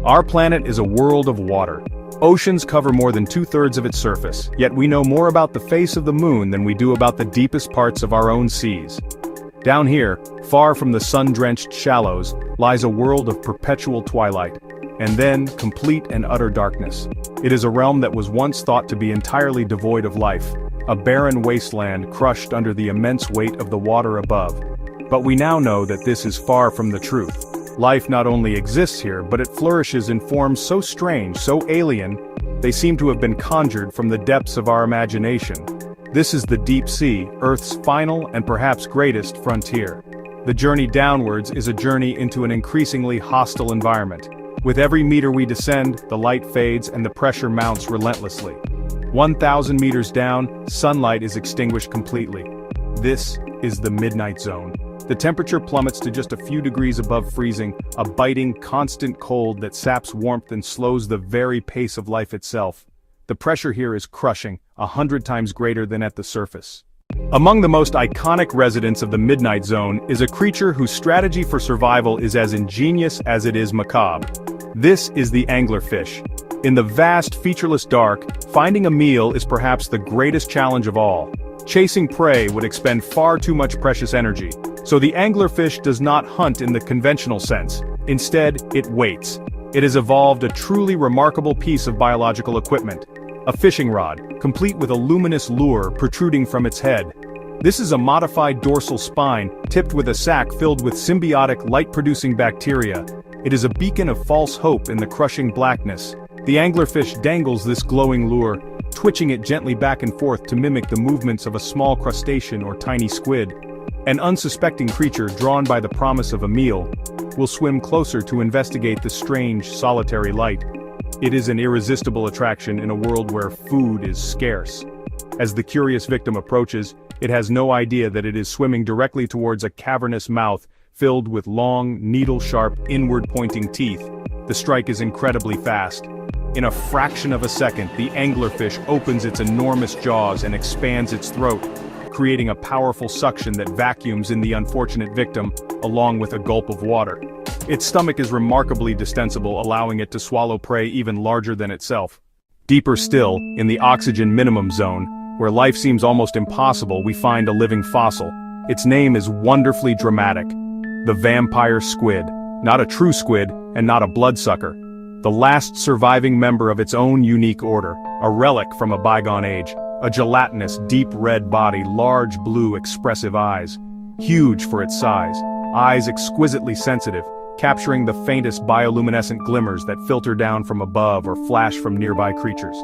Our planet is a world of water. Oceans cover more than 2/3 of its surface, yet we know more about the face of the moon than we do about the deepest parts of our own seas. Down here, far from the sun-drenched shallows, lies a world of perpetual twilight, and then complete and utter darkness. It is a realm that was once thought to be entirely devoid of life, a barren wasteland crushed under the immense weight of the water above. But we now know that this is far from the truth. Life not only exists here, but it flourishes in forms so strange, so alien, they seem to have been conjured from the depths of our imagination. This is the deep sea, Earth's final and perhaps greatest frontier. The journey downwards is a journey into an increasingly hostile environment. With every meter we descend, the light fades and the pressure mounts relentlessly. 1,000 meters down, sunlight is extinguished completely. This is the midnight zone. The temperature plummets to just a few degrees above freezing, a biting, constant cold that saps warmth and slows the very pace of life itself. The pressure here is crushing, 100 times greater than at the surface. Among the most iconic residents of the Midnight Zone is a creature whose strategy for survival is as ingenious as it is macabre. This is the anglerfish. In the vast, featureless dark, finding a meal is perhaps the greatest challenge of all. Chasing prey would expend far too much precious energy, so the anglerfish does not hunt in the conventional sense. Instead, it waits. It has evolved a truly remarkable piece of biological equipment. A fishing rod, complete with a luminous lure protruding from its head. This is a modified dorsal spine, tipped with a sac filled with symbiotic light-producing bacteria. It is a beacon of false hope in the crushing blackness. The anglerfish dangles this glowing lure, twitching it gently back and forth to mimic the movements of a small crustacean or tiny squid. An unsuspecting creature drawn by the promise of a meal will swim closer to investigate the strange, solitary light. It is an irresistible attraction in a world where food is scarce. As the curious victim approaches, it has no idea that it is swimming directly towards a cavernous mouth filled with long, needle-sharp, inward-pointing teeth. The strike is incredibly fast. In a fraction of a second, the anglerfish opens its enormous jaws and expands its throat, creating a powerful suction that vacuums in the unfortunate victim, along with a gulp of water. Its stomach is remarkably distensible, allowing it to swallow prey even larger than itself. Deeper still, in the oxygen minimum zone, where life seems almost impossible, we find a living fossil. Its name is wonderfully dramatic. The vampire squid. Not a true squid, and not a bloodsucker. The last surviving member of its own unique order, a relic from a bygone age. A gelatinous, deep red body, large blue expressive eyes. Huge for its size. Eyes exquisitely sensitive, capturing the faintest bioluminescent glimmers that filter down from above or flash from nearby creatures.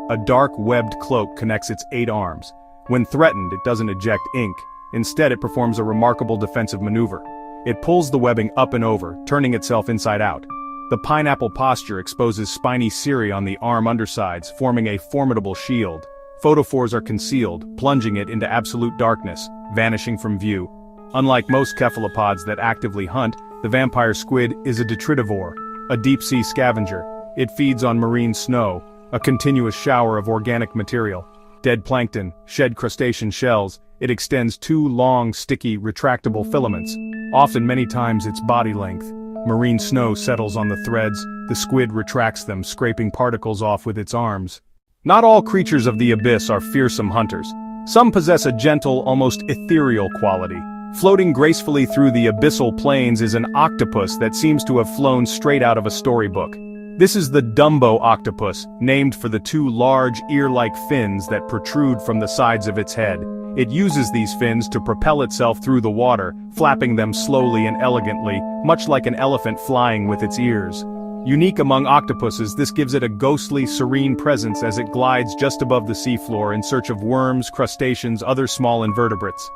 A dark webbed cloak connects its 8 arms. When threatened, it doesn't eject ink. Instead, it performs a remarkable defensive maneuver. It pulls the webbing up and over, turning itself inside out. The pineapple posture exposes spiny cirri on the arm undersides, forming a formidable shield. Photophores are concealed, plunging it into absolute darkness, vanishing from view. Unlike most cephalopods that actively hunt, the vampire squid is a detritivore, a deep-sea scavenger. It feeds on marine snow, a continuous shower of organic material. Dead plankton, shed crustacean shells. It extends 2 long, sticky, retractable filaments, often many times its body length. Marine snow settles on the threads, the squid retracts them, scraping particles off with its arms. Not all creatures of the abyss are fearsome hunters. Some possess a gentle, almost ethereal quality. Floating gracefully through the abyssal plains is an octopus that seems to have flown straight out of a storybook. This is the Dumbo octopus, named for the 2 large, ear-like fins that protrude from the sides of its head. It uses these fins to propel itself through the water, flapping them slowly and elegantly, much like an elephant flying with its ears. Unique among octopuses, this gives it a ghostly, serene presence as it glides just above the seafloor in search of worms, crustaceans, other small invertebrates.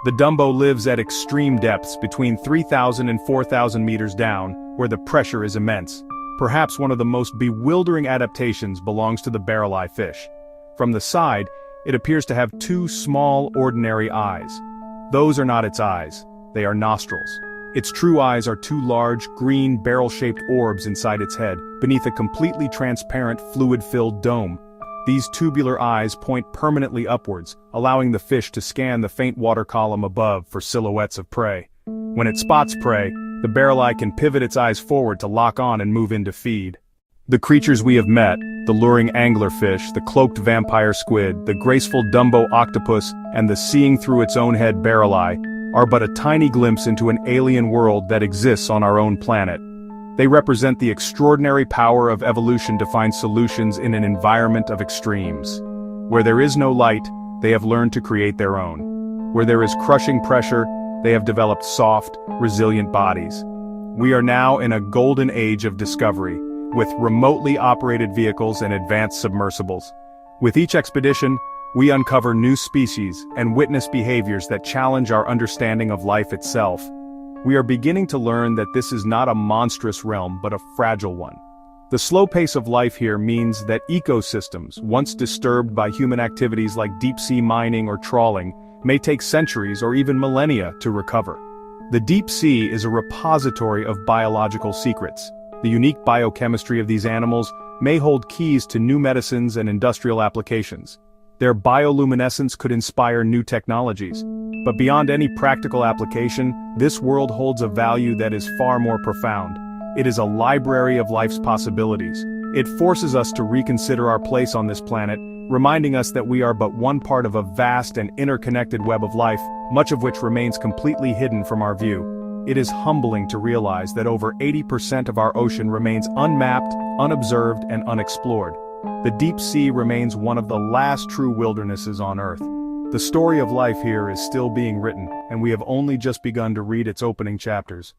The Dumbo lives at extreme depths between 3,000 and 4,000 meters down, where the pressure is immense. Perhaps one of the most bewildering adaptations belongs to the barrel-eye fish. From the side, it appears to have 2 small, ordinary eyes. Those are not its eyes, they are nostrils. Its true eyes are 2 large, green, barrel-shaped orbs inside its head, beneath a completely transparent, fluid-filled dome. These tubular eyes point permanently upwards, allowing the fish to scan the faint water column above for silhouettes of prey. When it spots prey, The barrel-eye can pivot its eyes forward to lock on and move in to feed. The creatures we have met, the luring anglerfish, the cloaked vampire squid, the graceful Dumbo octopus, and the seeing-through-its-own-head barrel-eye, are but a tiny glimpse into an alien world that exists on our own planet. They represent the extraordinary power of evolution to find solutions in an environment of extremes. Where there is no light, they have learned to create their own. Where there is crushing pressure, they have developed soft, resilient bodies. We are now in a golden age of discovery, with remotely operated vehicles and advanced submersibles. With each expedition, we uncover new species and witness behaviors that challenge our understanding of life itself. We are beginning to learn that this is not a monstrous realm but a fragile one. The slow pace of life here means that ecosystems, once disturbed by human activities like deep-sea mining or trawling, may take centuries or even millennia to recover. The deep sea is a repository of biological secrets. The unique biochemistry of these animals may hold keys to new medicines and industrial applications. Their bioluminescence could inspire new technologies. But beyond any practical application, this world holds a value that is far more profound. It is a library of life's possibilities. It forces us to reconsider our place on this planet, reminding us that we are but one part of a vast and interconnected web of life, much of which remains completely hidden from our view. It is humbling to realize that over 80% of our ocean remains unmapped, unobserved, and unexplored. The deep sea remains one of the last true wildernesses on Earth. The story of life here is still being written, and we have only just begun to read its opening chapters.